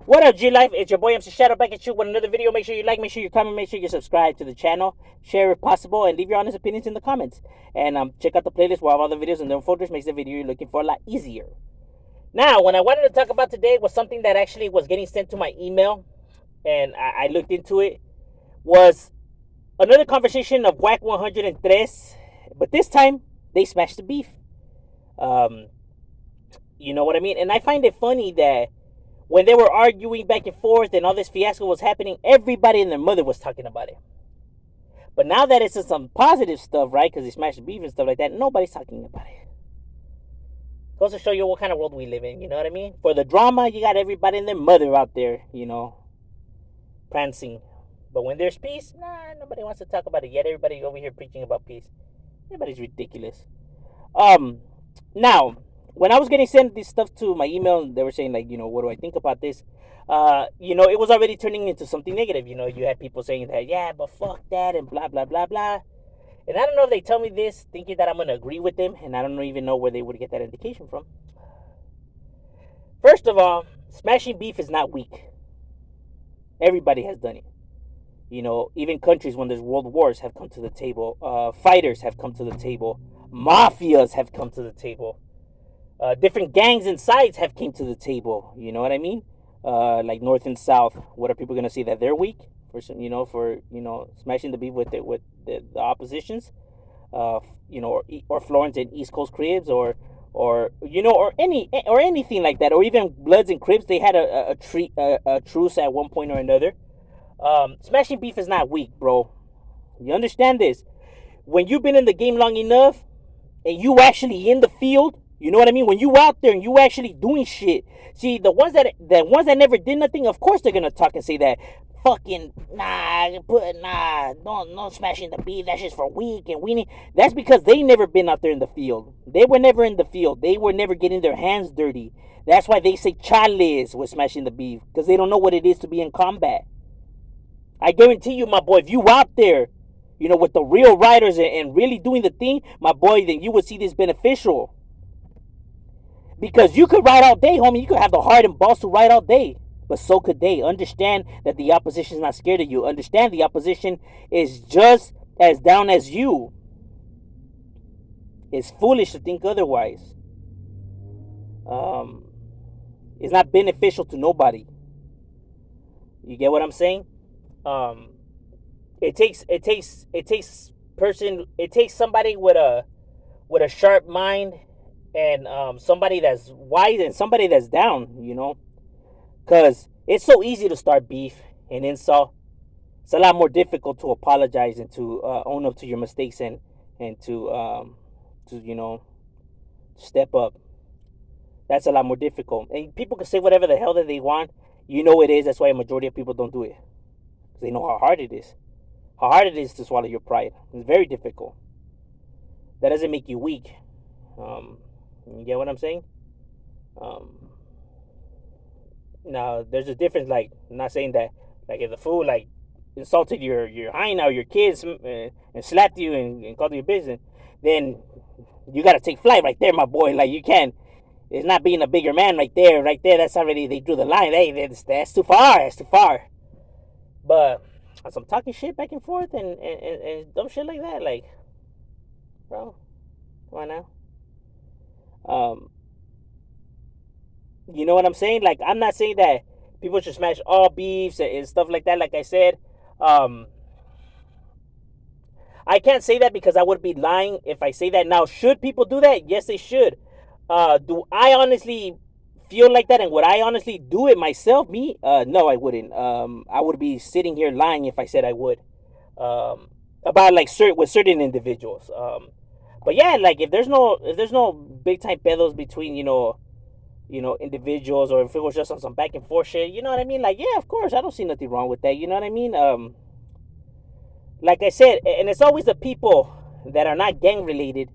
What up, G Life? It's your boy MC Shadow back at you with another video. Make sure you like, make sure you comment, make sure you subscribe to the channel, share if possible, and leave your honest opinions in the comments. And check out the playlist where I have all the videos and the folders. Makes the video you're looking for a lot easier. Now, what I wanted to talk about today was something that actually was getting sent to my email, and I looked into it. Was another conversation of wack 100 and Tres, but this time they smashed the beef. Um, you know what I mean? And I find it funny that when they were arguing back and forth and all this fiasco was happening, everybody and their mother was talking about it. But now that it's some positive stuff, right? Because they smashed the beef and stuff like that, nobody's talking about it. Goes to show you what kind of world we live in, you know what I mean? For the drama, you got everybody and their mother out there, prancing. But when there's peace, nobody wants to talk about it yet. Everybody over here preaching about peace. Everybody's ridiculous. Now, when I was getting sent this stuff to my email, they were saying like, what do I think about this? It was already turning into something negative. You had people saying that, yeah, but fuck that and blah blah blah blah. And I don't know if they tell me this thinking that I'm gonna agree with them, and I don't even know where they would get that indication from. First of all, smashing beef is not weak. Everybody has done it. Even countries when there's world wars have come to the table. Fighters have come to the table. Mafias have come to the table. Different gangs and sides have came to the table. You know what I mean? Like North and South. What are people gonna say that they're weak for? Smashing the beef with the oppositions. Or Florence and East Coast Cribs, or anything like that, or even Bloods and Crips. They had a truce at one point or another. Smashing beef is not weak, bro. You understand this? When you've been in the game long enough and you actually in the field, you know what I mean? When you out there and you actually doing shit. See, the ones that never did nothing, of course they're gonna talk and say that fucking don't smashing the beef. That's just for weak and weenie. That's because they never been out there in the field. They were never in the field. They were never getting their hands dirty. That's why they say chales with smashing the beef, because they don't know what it is to be in combat. I guarantee you, my boy, if you out there, with the real riders and really doing the thing, my boy, then you would see this beneficial. Because you could ride all day, homie. You could have the heart and balls to ride all day. But so could they. Understand that the opposition is not scared of you. Understand the opposition is just as down as you. It's foolish to think otherwise. It's not beneficial to nobody. You get what I'm saying? It takes somebody with a sharp mind, and somebody that's wise and somebody that's down, because it's so easy to start beef and insult. It's a lot more difficult to apologize and to own up to your mistakes and to step up. That's a lot more difficult, and people can say whatever the hell that they want. It is. That's why a majority of people don't do it. They know how hard it is. How hard it is to swallow your pride. It's very difficult. That doesn't make you weak. You get what I'm saying? Now, there's a difference. Like, I'm not saying that, like, if the fool, like, insulted your hyena or your kids and slapped you and called you a business, then you got to take flight right there, my boy. Like, you can't. It's not being a bigger man right there. Right there, that's already, they drew the line. Hey, that's too far. That's too far. But as I'm talking shit back and forth and dumb shit like that, like, bro, come on now. You know what I'm saying? Like, I'm not saying that people should smash all beefs and stuff like that. Like I said, I can't say that because I would be lying if I say that. Now, should people do that? Yes, they should. Do I honestly feel like that, and would I honestly do it myself? Me? No, I wouldn't. I would be sitting here lying if I said I would. About like with certain individuals. But yeah, like if there's no big time pedos between individuals, or if it was just on some back and forth shit, you know what I mean? Like, yeah, of course, I don't see nothing wrong with that. You know what I mean? Like I said, and it's always the people that are not gang related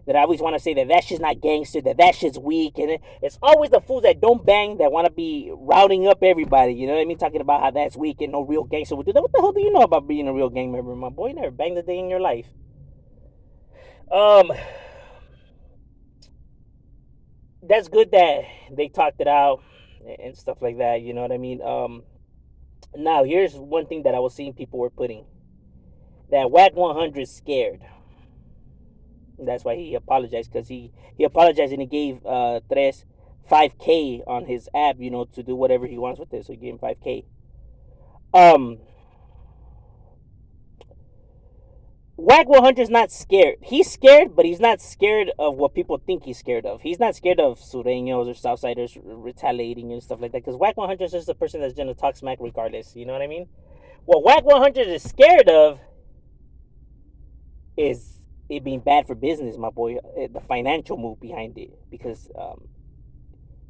that I always want to say that shit's not gangster, that shit's weak, and it's always the fools that don't bang that want to be routing up everybody. You know what I mean? Talking about how that's weak and no real gangster would do that. What the hell do you know about being a real gang member, my boy? You never banged a day in your life. That's good that they talked it out. and stuff like that. You know what I mean? Now here's one thing that I was seeing people were putting, that wack 100 scared. That's why he apologized, because he apologized and he gave Tres 5K on his app, to do whatever he wants with it. So he gave him 5K. Um, wack 100 is not scared. He's scared, but he's not scared of what people think he's scared of. He's not scared of Sureños or Southsiders retaliating and stuff like that. Because wack 100 is just a person that's gonna talk smack regardless. You know what I mean? What wack 100 is scared of is it being bad for business, my boy. The financial move behind it, because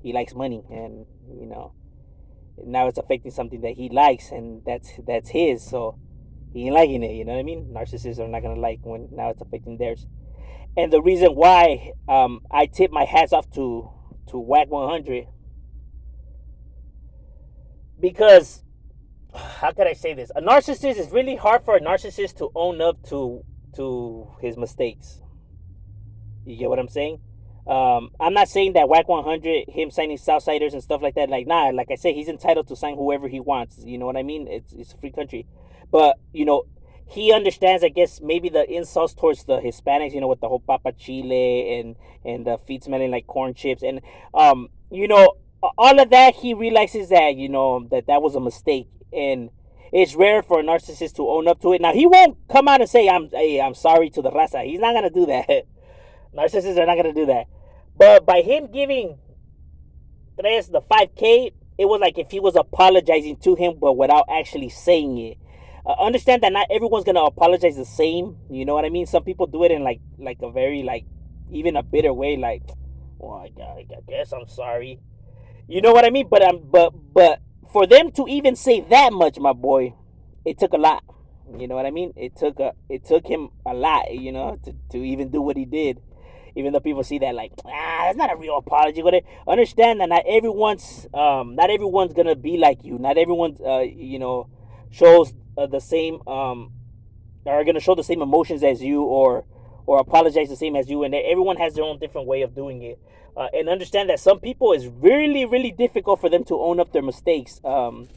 he likes money, and now it's affecting something that he likes, and that's his. So he ain't liking it. You know what I mean? Narcissists are not gonna like when now it's affecting theirs. And the reason why I tip my hats off to wack 100, because how could I say this? A narcissist, is really hard for a narcissist to own up to his mistakes. You get what I'm saying? I'm not saying that wack 100, him signing Southsiders and stuff like that, like, nah, like I said, he's entitled to sign whoever he wants. You know what I mean? It's a free country. But, he understands, I guess, maybe the insults towards the Hispanics, with the whole Papa Chile and the feet smelling like corn chips. And, all of that, he realizes that, that was a mistake. And it's rare for a narcissist to own up to it. Now, he won't come out and say, I'm sorry to the raza. He's not going to do that. Narcissists are not going to do that. But by him giving Tres the 5K, it was like if he was apologizing to him, but without actually saying it. Understand that not everyone's going to apologize the same. You know what I mean? Some people do it in like a very, like, even a bitter way. Like, well, I guess I'm sorry. You know what I mean? But for them to even say that much, my boy, it took a lot. You know what I mean? It took him a lot, to even do what he did. Even though people see that like, that's not a real apology. But understand that not everyone's gonna be like you. Not everyone shows the same are gonna show the same emotions as you, or apologize the same as you, and everyone has their own different way of doing it. And understand that some people, it's really, really difficult for them to own up their mistakes. And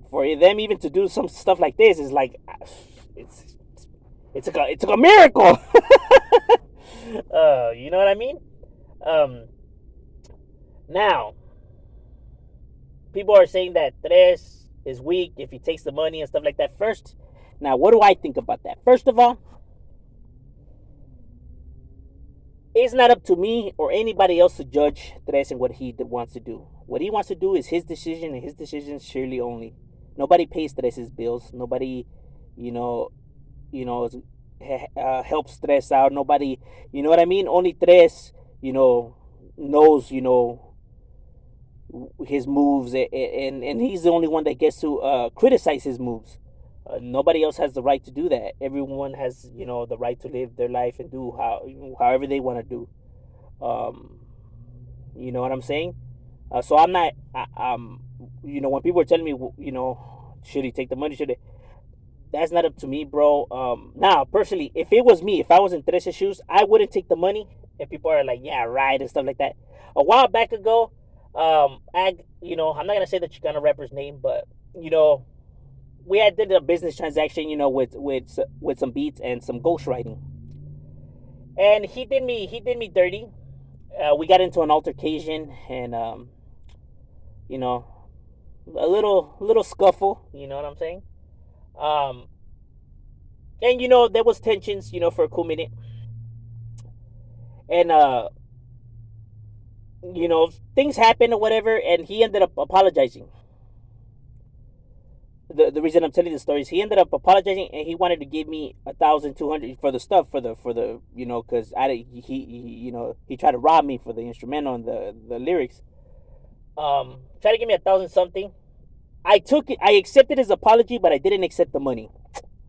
for them even to do some stuff like this is like, it took a miracle. You know what I mean? Now, people are saying that Tres is weak if he takes the money and stuff like that. First, now, what do I think about that? First of all, it's not up to me or anybody else to judge Tres and what he wants to do. What he wants to do is his decision, and his decision surely only. Nobody pays Tres's bills. Nobody, helps Tres out. Nobody, you know what I mean? Only Tres, knows, his moves, and he's the only one that gets to criticize his moves. Nobody else has the right to do that. Everyone has, the right to live their life and do however they want to do. You know what I'm saying? So I'm not, when people are telling me, should he take the money? That's not up to me, bro. Now, personally, if it was me, if I was in Teresa's shoes, I wouldn't take the money. And people are like, yeah, right, and stuff like that. A while back ago, I'm not gonna say the Chicano rapper's name, but we had did a business transaction, with some beats and some ghostwriting, and he did me dirty. We got into an altercation, and a little scuffle. You know what I'm saying? And there was tensions, for a cool minute, and things happened or whatever, and he ended up apologizing. The reason I'm telling the story is he ended up apologizing, and he wanted to give me 1,200 for the stuff, for the because he tried to rob me for the instrumental and the lyrics. Tried to give me 1,000 something. I took it. I accepted his apology, but I didn't accept the money.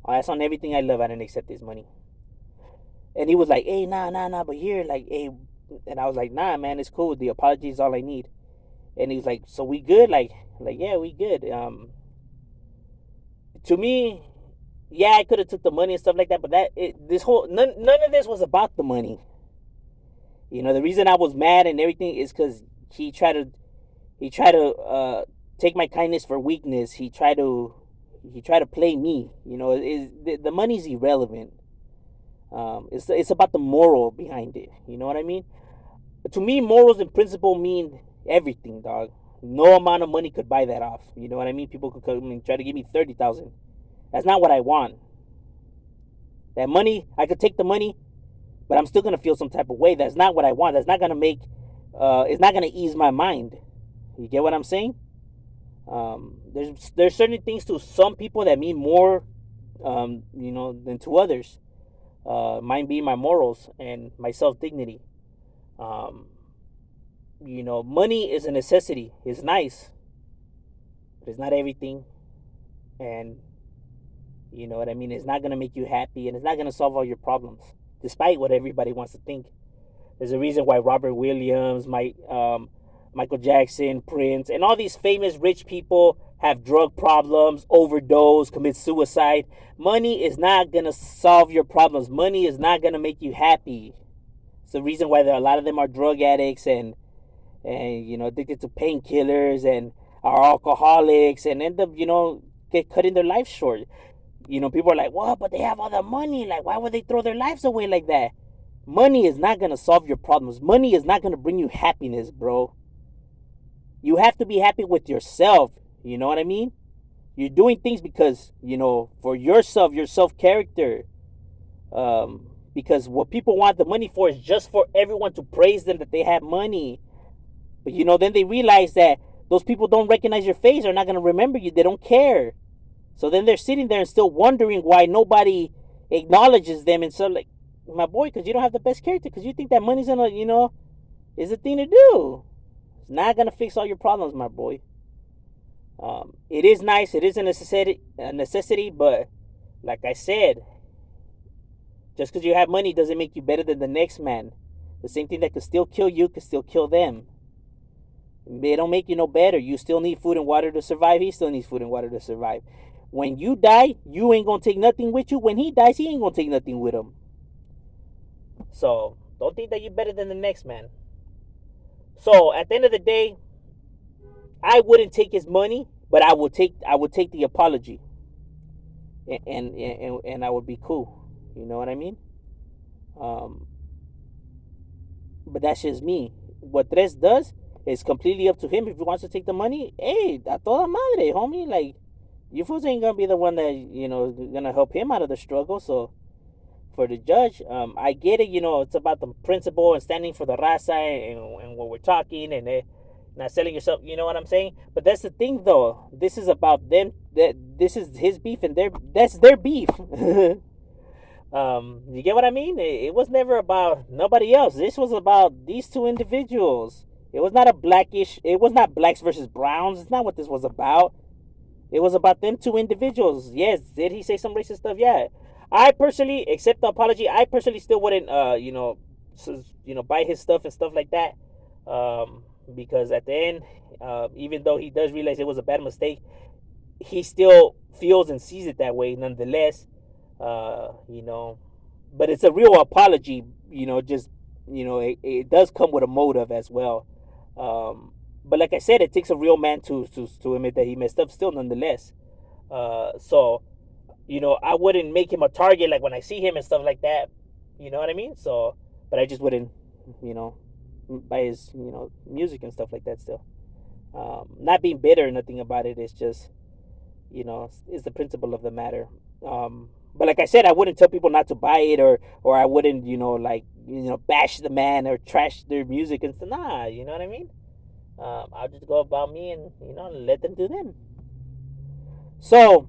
That's on everything I love. I didn't accept his money. And he was like, "Hey, nah, but here, like, hey," and I was like, "Nah, man, it's cool. The apology is all I need." And he was like, "So we good?" Like, yeah, we good. To me, yeah, I could have took the money and stuff like that, but none of this was about the money. The reason I was mad and everything is because he tried to he tried to take my kindness for weakness. He tried to play me. You know, the money's irrelevant. It's about the moral behind it. You know what I mean? To me, morals and principle mean everything, dog. No amount of money could buy that off. You know what I mean? People could come and try to give me 30,000. That's not what I want. That money, I could take the money, but I'm still gonna feel some type of way. That's not what I want. That's not gonna make. It's not gonna ease my mind. You get what I'm saying? There's certain things to some people that mean more, you know, than to others. Mine being my morals and my self dignity. Um, you know, money is a necessity. It's nice, but it's not everything. And you know what I mean? It's not gonna make you happy, and it's not gonna solve all your problems, despite what everybody wants to think. There's a reason why Robert Williams, Michael Jackson, Prince, and all these famous rich people have drug problems, overdose, commit suicide. Money is not gonna solve your problems. Money is not gonna make you happy. It's the reason why a lot of them are drug addicts and you know, addicted to painkillers and are alcoholics and end up, you know, get cutting their life short. You know, people are like, "What? But they have all the money. Like, why would they throw their lives away like that?" Money is not gonna solve your problems. Money is not gonna bring you happiness, bro. You have to be happy with yourself. You know what I mean? You're doing things because, you know, for yourself, your self character. Because what people want the money for is just for everyone to praise them that they have money. But you know, then they realize that those people don't recognize your face, are not gonna remember you. They don't care. So then they're sitting there and still wondering why nobody acknowledges them. And so, like, my boy, because you don't have the best character, because you think that money's gonna, you know, is the thing to do. It's not gonna fix all your problems, my boy. It is nice. It is a necessity, but like I said, just because you have money doesn't make you better than the next man. The same thing that could still kill you could still kill them. They don't make you no better. You still need food and water to survive. He still needs food and water to survive. When you die, you ain't gonna take nothing with you. When he dies, he ain't gonna take nothing with him. So don't think that you're better than the next man. So at the end of the day, I wouldn't take his money, but I would take the apology, and I would be cool. You know what I mean? Um, but that's just me. What Tres does is completely up to him. If he wants to take the money, hey, a toda madre, homie. Like, you fools ain't gonna be the one that, you know, gonna help him out of the struggle. So for the judge, I get it. You know, it's about the principle and standing for the raza and what we're talking and not selling yourself. You know what I'm saying? But that's the thing, though. This is about them. That this is his beef and that's their beef. You get what I mean? It was never about nobody else. This was about these two individuals. It was not a blackish. It was not blacks versus browns. It's not what this was about. It was about them two individuals. Yes, did he say some racist stuff? Yeah. I personally accept the apology. I personally still wouldn't, buy his stuff and stuff like that, because at the end, even though he does realize it was a bad mistake, he still feels and sees it that way nonetheless. You know, but it's a real apology. You know, just, you know, it does come with a motive as well. But like I said, it takes a real man to admit that he messed up still nonetheless. So, you know, I wouldn't make him a target like when I see him and stuff like that. You know what I mean? So, but I just wouldn't, you know, buy his, you know, music and stuff like that still. Not being bitter or nothing about it. It's just, you know, it's the principle of the matter. But like I said, I wouldn't tell people not to buy it, or I wouldn't, you know, like, you know, bash the man or trash their music and stuff. Nah, you know what I mean? I'll just go about me and, you know, let them do them. So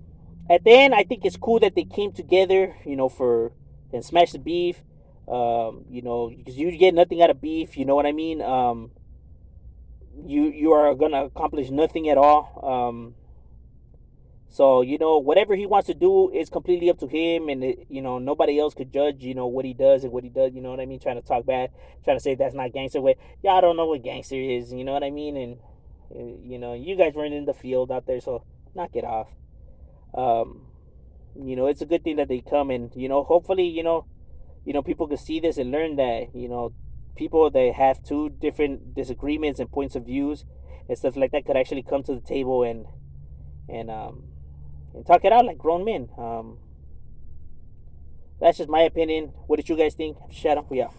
at the end, I think it's cool that they came together, you know, and smash the beef. You know, because you get nothing out of beef. You know what I mean? You are gonna accomplish nothing at all. So, you know, whatever he wants to do is completely up to him, and you know, nobody else could judge, you know, what he does and what he does. You know what I mean? Trying to talk bad, trying to say that's not gangster. Way, y'all don't know what gangster is. You know what I mean? And you know, you guys weren't in the field out there, so knock it off. You know, it's a good thing that they come, and you know, hopefully, you know, people can see this and learn that, you know, people that have two different disagreements and points of views, and stuff like that could actually come to the table and talk it out like grown men. That's just my opinion. What did you guys think? Shadow, we out.